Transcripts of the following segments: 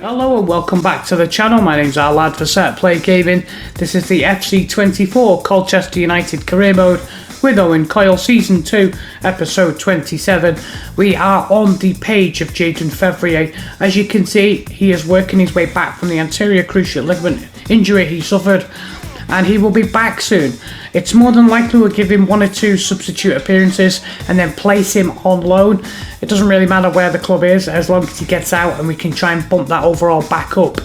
Hello and welcome back to the channel. My name's our lad for Set Play Gaming. This is the FC24 Colchester United Career Mode with Owen Coyle Season 2 Episode 27. We are on the page of Jaden Fevrier. As you can see, he is working his way back from the anterior cruciate ligament injury he suffered, and he will be back soon. It's more than likely we'll give him one or two substitute appearances and then place him on loan. It doesn't really matter where the club is as long as he gets out and we can try and bump that overall back up.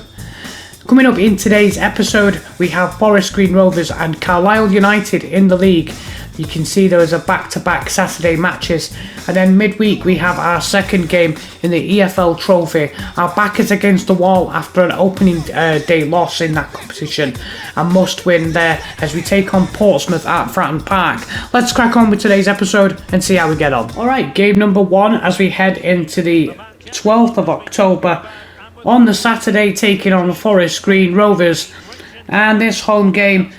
Coming up in today's episode, we have Forest Green Rovers and Carlisle Utd in the league. You can see those are back-to-back Saturday matches, and then midweek we have our second game in the EFL Trophy. Our back is against the wall after an opening day loss in that competition, a must win there as we take on Portsmouth at Fratton Park. Let's crack on with today's episode and see how we get on. Alright, game number 1 as we head into the 12th of October on the Saturday, taking on the Forest Green Rovers, and this home game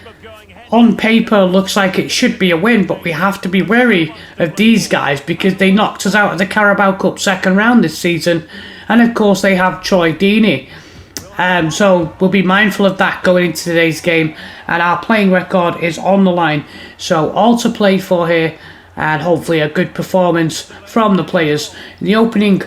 on paper looks like it should be a win, but we have to be wary of these guys because they knocked us out of the Carabao Cup second round this season, and of course they have Troy Deeney. So we'll be mindful of that going into today's game, and our playing record is on the line, so all to play for here and hopefully a good performance from the players. In the opening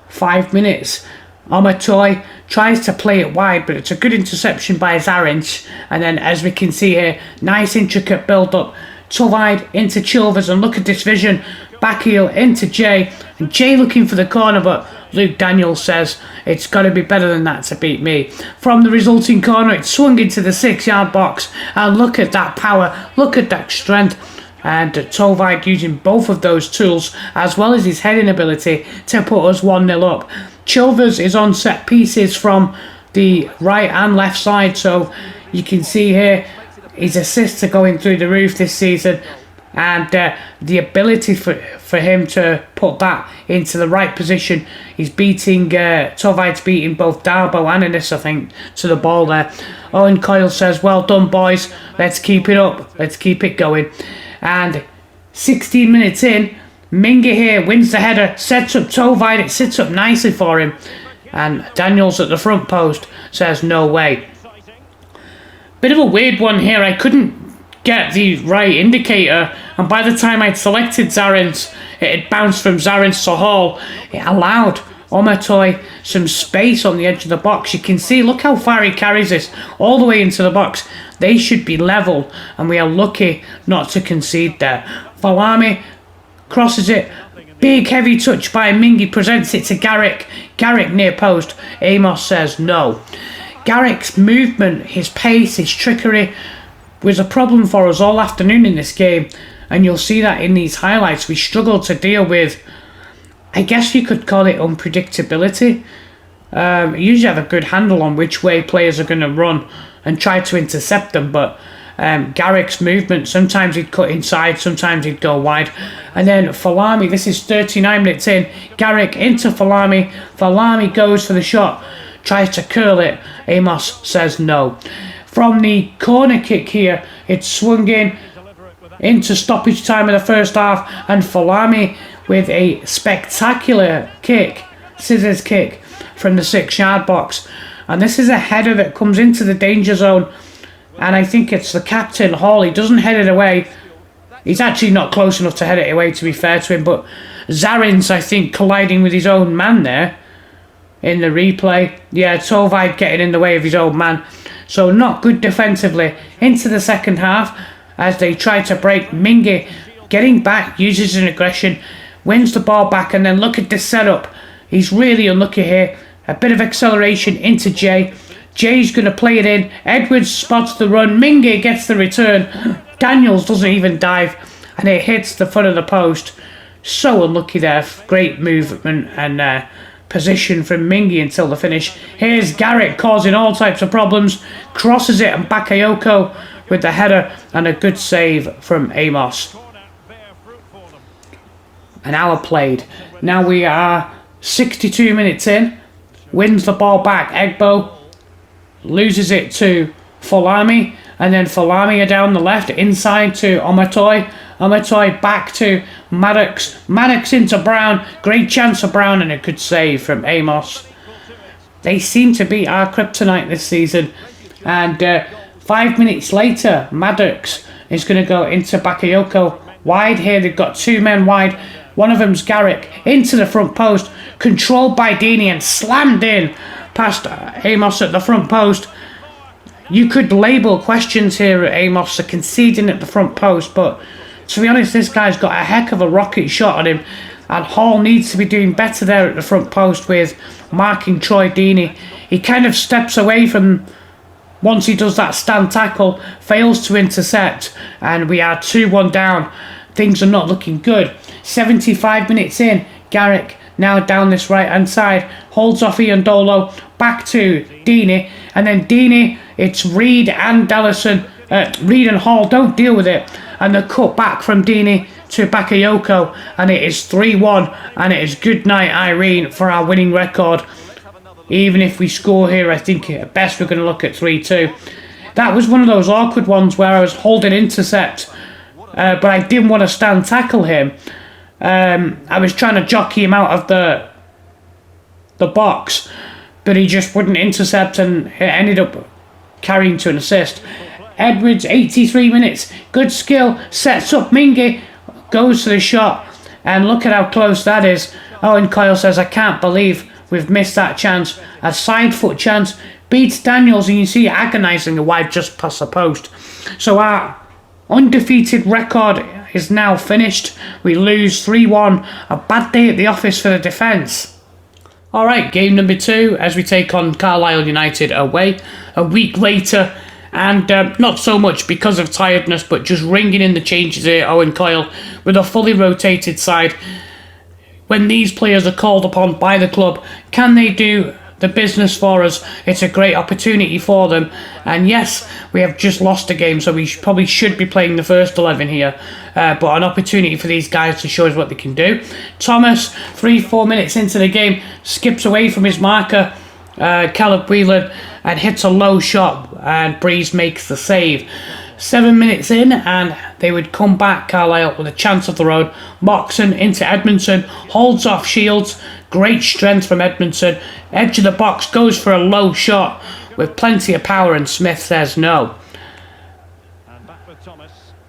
5 minutes, Omatoy tries to play it wide, but it's a good interception by Zarins. And then, as we can see here, nice intricate build-up. Tuvide into Chilvers, and look at this vision. Back heel into Jay. And Jay looking for the corner, but Luke Daniels says it's got to be better than that to beat me. From the resulting corner, it swung into the 6-yard box. And look at that power. Look at that strength. And Tuvide using both of those tools, as well as his heading ability, to put us 1-0 up. Chilvers is on set pieces from the right and left side, so you can see here his assists are going through the roof this season, and the ability for him to put that into the right position. He's beating, Tuvide's beating both Darbo and Ennis, I think, to the ball there. Owen Coyle says, well done boys, let's keep it up, let's keep it going. And 16 minutes in, Minga here wins the header, sets up Tuvide, it sits up nicely for him, and Daniels at the front post says no way. Bit of a weird one here, I couldn't get the right indicator, and by the time I'd selected Zarins, it had bounced from Zarins to Hall. It allowed Omatoy some space on the edge of the box. You can see, look how far he carries this, all the way into the box. They should be level, and we are lucky not to concede there. Falami crosses it, big heavy touch by Mingy, presents it to Garrick. Garrick near post, Amos says no. Garrick's movement, his pace, his trickery was a problem for us all afternoon in this game, and you'll see that in these highlights. We struggled to deal with, I guess you could call it unpredictability. Usually have a good handle on which way players are going to run and try to intercept them, but Garrick's movement, sometimes he'd cut inside, sometimes he'd go wide. And then Falami, this is 39 minutes in, Garrick into Falami. Falami goes for the shot, tries to curl it. Amos says no. From the corner kick here, it's swung in into stoppage time in the first half, and Falami with a spectacular kick, scissors kick from the 6-yard box. And this is a header that comes into the danger zone, and I think it's the captain, Hall. He doesn't head it away. He's actually not close enough to head it away, to be fair to him, but Zarins, I think, colliding with his own man there in the replay. Yeah, Tuvide getting in the way of his own man. So not good defensively. Into the second half as they try to break. Mingy getting back, uses an aggression, wins the ball back, and then look at this setup. He's really unlucky here. A bit of acceleration into Jay. Jay's going to play it in. Edwards spots the run. Mingy gets the return. Daniels doesn't even dive, and it hits the foot of the post. So unlucky there. Great movement and position from Mingy until the finish. Here's Garrett causing all types of problems. Crosses it, and Bakayoko with the header and a good save from Amos. An hour played. Now we are 62 minutes in. Wins the ball back. Egbo loses it to Falami, and then Falami down the left, inside to Omatoy. Omatoy back to Maddox. Maddox into Brown. Great chance for Brown, and a good save from Amos. They seem to be our kryptonite this season. And 5 minutes later, Maddox is going to go into Bakayoko wide here. They've got two men wide. One of them's Garrick into the front post, controlled by Deeney and slammed in past Amos at the front post. You could label questions here at Amos for conceding at the front post, but to be honest, this guy's got a heck of a rocket shot on him, and Hall needs to be doing better there at the front post with marking Troy Deeney. He kind of steps away from, once he does that stand tackle, fails to intercept, and we are 2-1 down. Things are not looking good. 75 minutes in, Garrick now down this right hand side, holds off Ian Dolo, back to Deeney, and then Deeney, it's Reid and Dallison, Reid and Hall don't deal with it, and the cut back from Deeney to Bakayoko, and it is 3-1, and it is good night Irene for our winning record. Even if we score here, I think at best we're going to look at 3-2. That was one of those awkward ones where I was holding intercept, but I didn't want to stand tackle him. I was trying to jockey him out of the box, but he just wouldn't intercept, and it ended up carrying to an assist. Edwards, 83 minutes, good skill, sets up Mingy, goes to the shot, and look at how close that is. Owen Coyle says, I can't believe we've missed that chance. A side foot chance, beats Daniels, and you see agonising a wide just past the post. So our undefeated record is now finished. We lose 3-1. A bad day at the office for the defence. Alright, game number 2 as we take on Carlisle United away a week later. And not so much because of tiredness, but just ringing in the changes here, Owen Coyle, with a fully rotated side. When these players are called upon by the club, can they do the business for us? It's a great opportunity for them. And yes, we have just lost a game, so we probably should be playing the first 11 here. But an opportunity for these guys to show us what they can do. Thomas, 3-4 minutes into the game, skips away from his marker, Caleb Whelan, and hits a low shot, and Breeze makes the save. 7 minutes in, and they would come back, Carlisle, with a chance of their own. Moxon into Edmondson, holds off Shields. Great strength from Edmondson. Edge of the box, goes for a low shot with plenty of power, and Smith says no.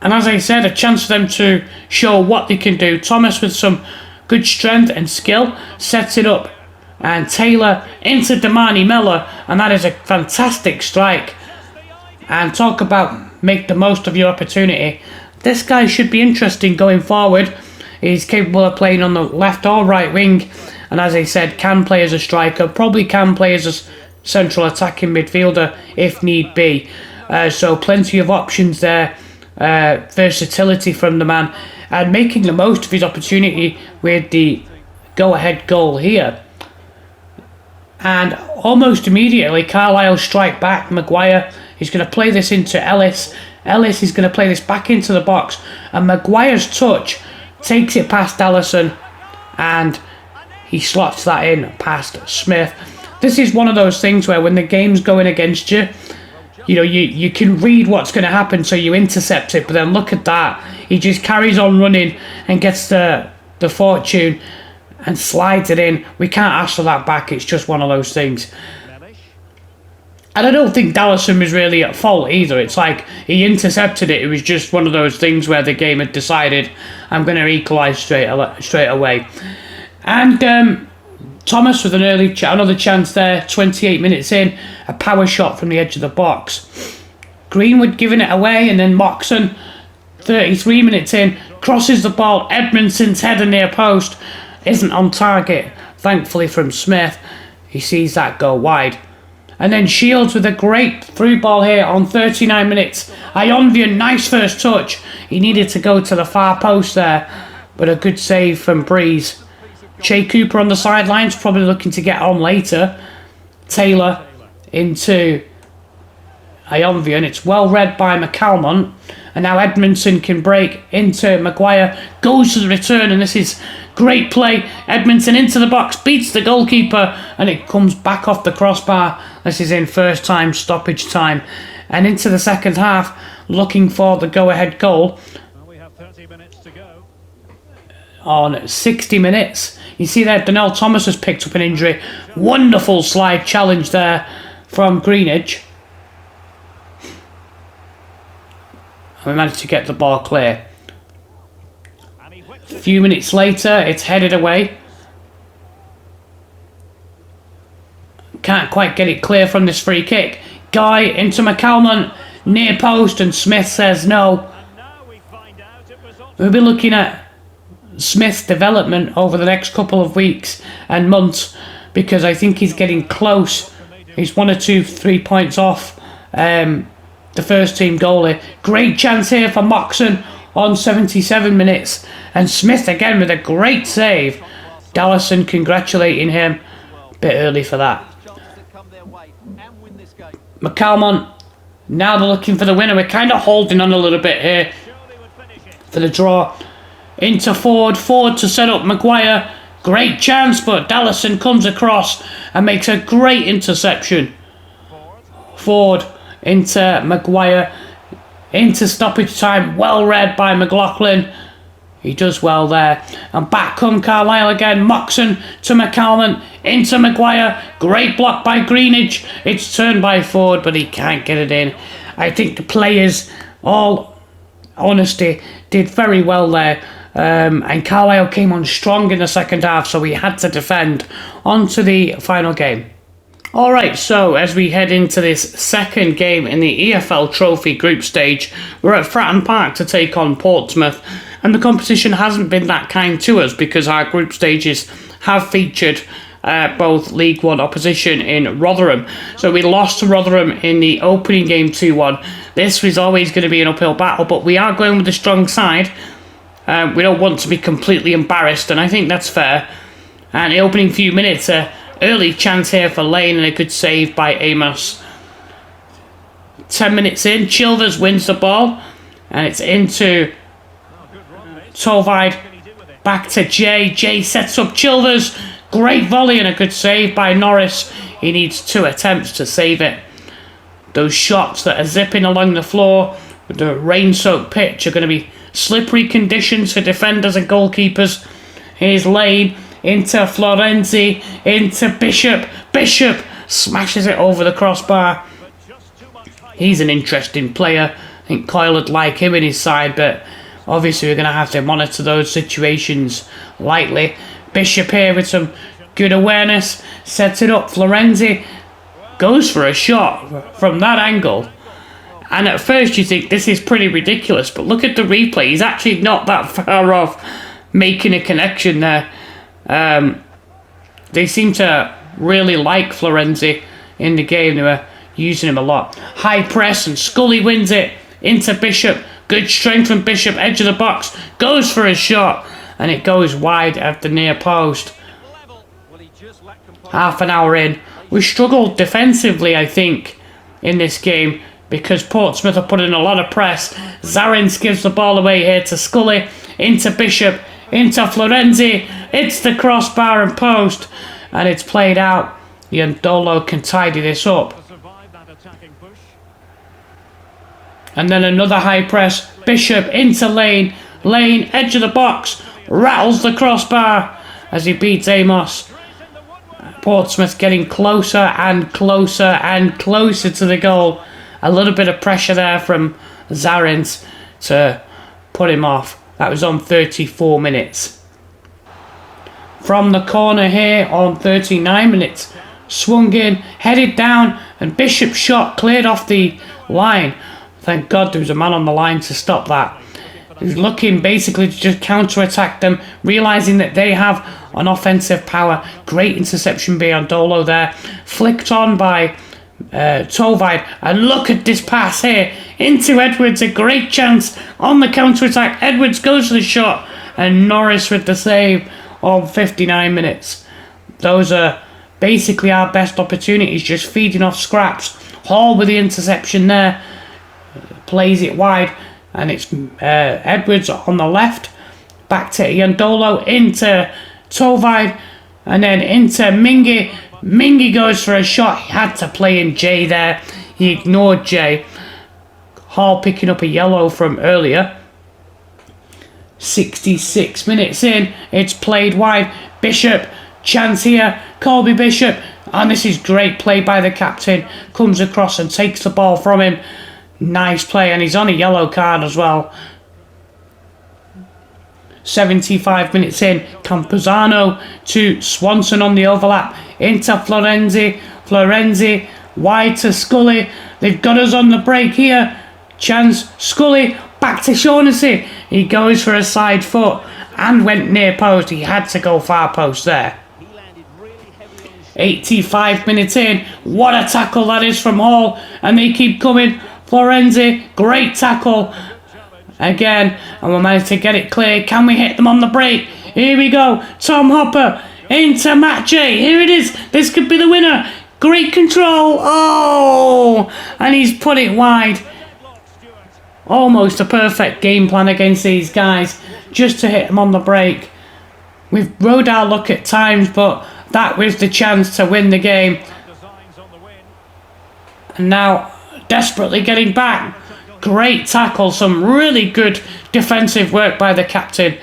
And as I said, a chance for them to show what they can do. Thomas with some good strength and skill sets it up. And Taylor into Damani Miller, and that is a fantastic strike. And talk about make the most of your opportunity. This guy should be interesting going forward. He's capable of playing on the left or right wing, and as I said, can play as a striker, probably can play as a central attacking midfielder if need be. So plenty of options there, versatility from the man, and making the most of his opportunity with the go-ahead goal here. And almost immediately, Carlisle strike back. Maguire is going to play this into Ellis. Ellis is going to play this back into the box. And Maguire's touch takes it past Allison. And he slots that in past Smith. This is one of those things where when the game's going against you, you know, you can read what's going to happen, so you intercept it. But then look at that. He just carries on running and gets the fortune and slides it in. We can't ask for that back. It's just one of those things. And I don't think Dallison was really at fault either. It's like he intercepted it. It was just one of those things where the game had decided, I'm going to equalise straight away. And Thomas with an another chance there. 28 minutes in, a power shot from the edge of the box. Greenwood giving it away, and then Moxon, 33 minutes in, crosses the ball. Edmondson's header near post isn't on target, thankfully, from Smith. He sees that go wide. And then Shields with a great through ball here on 39 minutes. Ionvian, nice first touch. He needed to go to the far post there, but a good save from Breeze. Che Cooper on the sidelines, probably looking to get on later. Taylor into Ionvian. It's well read by McCalmont. And now Edmondson can break into Maguire. Goes to the return, and this is great play. Edmondson into the box, beats the goalkeeper, and it comes back off the crossbar. This is in first time stoppage time. And into the second half, looking for the go-ahead goal. Well, we have 30 minutes to go. On 60 minutes, You see there, Donnell Thomas has picked up an injury. Wonderful slide challenge there from Greenwich. And we managed to get the ball clear. A few minutes later, it's headed away. Can't quite get it clear from this free kick. Guy into McCalmont, near post, and Smith says no. We'll be looking at Smith's development over the next couple of weeks and months, because I think he's getting close. He's 1 or 2, 3 points off the first team goalie. Great chance here for Moxon on 77 minutes, and Smith again with a great save. Dallison congratulating him a bit early for that. McCalmont, now they're looking for the winner. We're kind of holding on a little bit here for the draw. Into Ford to set up Maguire. Great chance, but Dallison comes across and makes a great interception. Ford into Maguire, into stoppage time. Well read by McLaughlin. He does well there. And back come Carlisle again. Moxon to McCalmont. Into Maguire. Great block by Greenwich. It's turned by Ford, but he can't get it in. I think the players, all honesty, did very well there. And Carlisle came on strong in the second half, so we had to defend. On to the final game. Alright, so as we head into this second game in the EFL Trophy group stage, we're at Fratton Park to take on Portsmouth. And the competition hasn't been that kind to us because our group stages have featured both League One opposition in Rotherham. So we lost to Rotherham in the opening game 2-1. This was always going to be an uphill battle, but we are going with a strong side. We don't want to be completely embarrassed, and I think that's fair. And the opening few minutes, early chance here for Lane and a good save by Amos. 10 minutes in, Childers wins the ball, and it's into Tovide, back to Jay. Jay sets up Childers. Great volley and a good save by Norris. He needs 2 attempts to save it. Those shots that are zipping along the floor with the rain-soaked pitch are going to be slippery conditions for defenders and goalkeepers. Here's Lane into Florenzi, into Bishop. Bishop smashes it over the crossbar. He's an interesting player. I think Coyle would like him in his side, but obviously we're going to have to monitor those situations lightly. Bishop here with some good awareness, sets it up. Florenzi goes for a shot from that angle. And at first you think this is pretty ridiculous, but look at the replay. He's actually not that far off making a connection there. They seem to really like Florenzi in the game. They were using him a lot. High press and Scully wins it into Bishop. Good strength from Bishop, edge of the box, goes for a shot, and it goes wide at the near post. Half an hour in. We struggled defensively, I think, in this game, because Portsmouth are putting a lot of press. Zarins gives the ball away here to Scully, into Bishop, into Florenzi. It's the crossbar and post, and it's played out. Yandolo can tidy this up. And then another high press. Bishop into Lane. Lane, edge of the box. Rattles the crossbar as he beats Amos. Portsmouth getting closer and closer and closer to the goal. A little bit of pressure there from Zarins to put him off. That was on 34 minutes. From the corner here on 39 minutes. Swung in, headed down, and Bishop's shot cleared off the line. Thank God there was a man on the line to stop that. He's looking basically to just counter-attack them, realising that they have an offensive power. Great interception by Andolo there. Flicked on by Tovide. And look at this pass here into Edwards. A great chance on the counter-attack. Edwards goes for the shot. And Norris with the save on 59 minutes. Those are basically our best opportunities, just feeding off scraps. Hall with the interception there. Plays it wide, and it's Edwards on the left, back to Iandolo, into Tovide, and then into Mingy. Mingy goes for a shot. He had to play in Jay there. He ignored Jay. Hall picking up a yellow from earlier. 66 minutes in, it's played wide. Bishop, chance here, Colby Bishop, and this is great play by the captain. Comes across and takes the ball from him. Nice play, and he's on a yellow card as well. 75 minutes in, Campuzano to Swanson on the overlap. Into Florenzi, wide to Scully. They've got us on the break here. Chance, Scully, back to Shaughnessy. He goes for a side foot and went near post. He had to go far post there. 85 minutes in. What a tackle that is from Hall. And they keep coming. Florenzi, great tackle. Again, and we managed to get it clear. Can we hit them on the break? Here we go. Tom Hopper into Matche. Here it is. This could be the winner. Great control. Oh! And he's put it wide. Almost a perfect game plan against these guys. Just to hit them on the break. We've rode our luck at times, but that was the chance to win the game. And now, desperately getting back. Great tackle, some really good defensive work by the captain.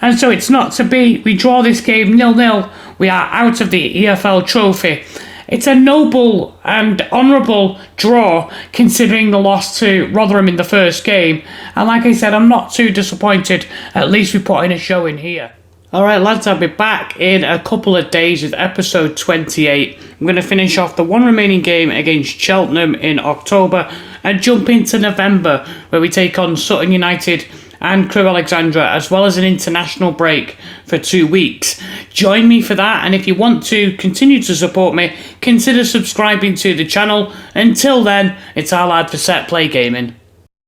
And so it's not to be. We draw this game 0-0. We are out of the EFL Trophy. It's a noble and honourable draw considering the loss to Rotherham in the first game. And like I said, I'm not too disappointed. At least we put in a show in here. Alright lads, I'll be back in a couple of days with episode 28. I'm going to finish off the one remaining game against Cheltenham in October and jump into November where we take on Sutton United and Crewe Alexandra, as well as an international break for 2 weeks. Join me for that, and if you want to continue to support me, consider subscribing to the channel. Until then, it's our lad for Set Play Gaming.